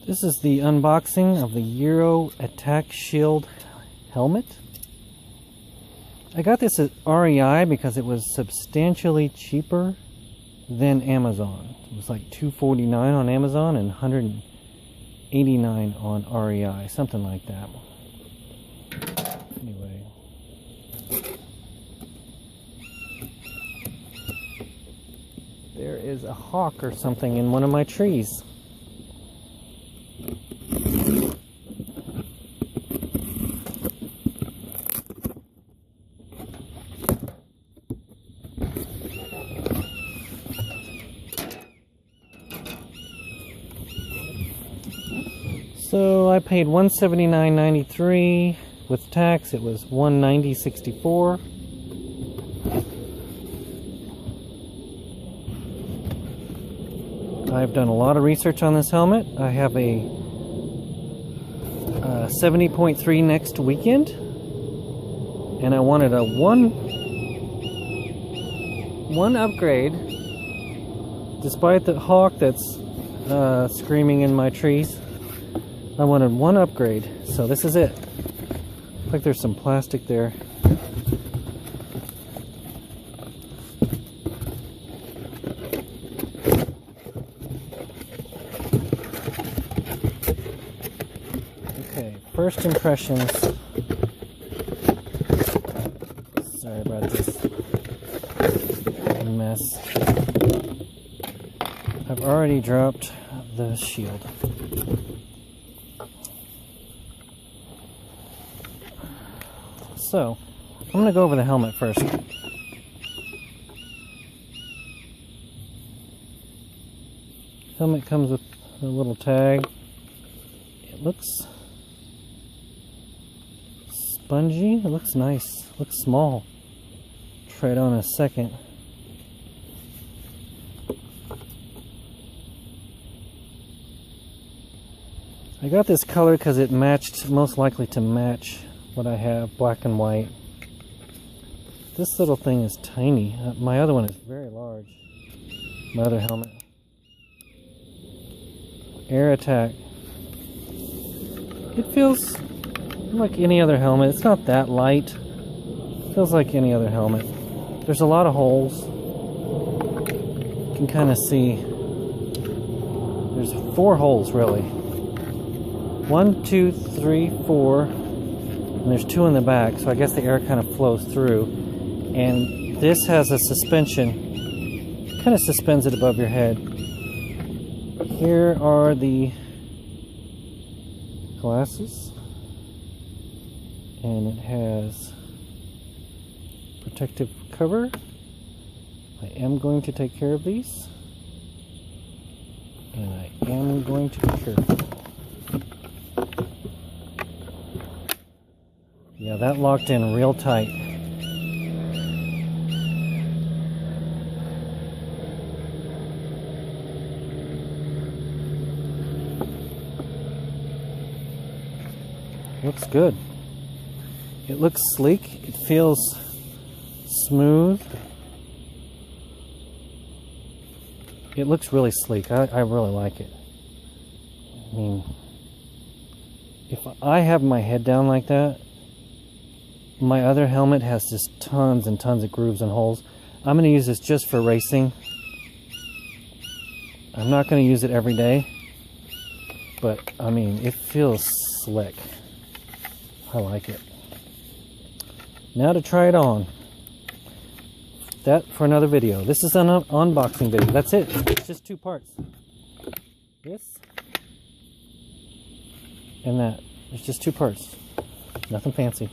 This is the unboxing of the Giro Attack Shield helmet. I got this at REI because it was substantially cheaper than Amazon. It was like $249 on Amazon and $189 on REI, something like that. Anyway. There is a hawk or something in one of my trees. So I paid $179.93 with tax. It was $190.64. I've done a lot of research on this helmet. I have a 70.3 next weekend, and I wanted a one upgrade, despite the hawk that's screaming in my trees. I wanted one upgrade, so this is it. Looks like there's some plastic there. Okay, first impressions. Sorry about this mess. I've already dropped the shield. So, I'm going to go over the helmet first. Helmet comes with a little tag. It looks spongy. It looks nice. It looks small. Try it on in a second. I got this color because it matched, most likely to match what I have, black and white. This little thing is tiny. My other one is very large. My other helmet. Air Attack. It feels like any other helmet. It's not that light. It feels like any other helmet. There's a lot of holes. You can kind of see. There's 4 holes really. 1, 2, 3, 4. And there's 2 in the back, so I guess the air kind of flows through. And this has a suspension, kind of suspends it above your head. Here are the glasses, and it has protective cover. I am going to take care of these, and I am going to be careful. Yeah, that locked in real tight. Looks good. It looks sleek. It feels smooth. It looks really sleek. I really like it. I mean, if I have my head down like that, my other helmet has just tons and tons of grooves and holes. I'm going to use this just for racing. I'm not going to use it every day, but I mean, it feels slick. I like it. Now to try it on. That for another video. This is an unboxing video. That's it. It's just 2 parts. This and that. It's just 2 parts. Nothing fancy.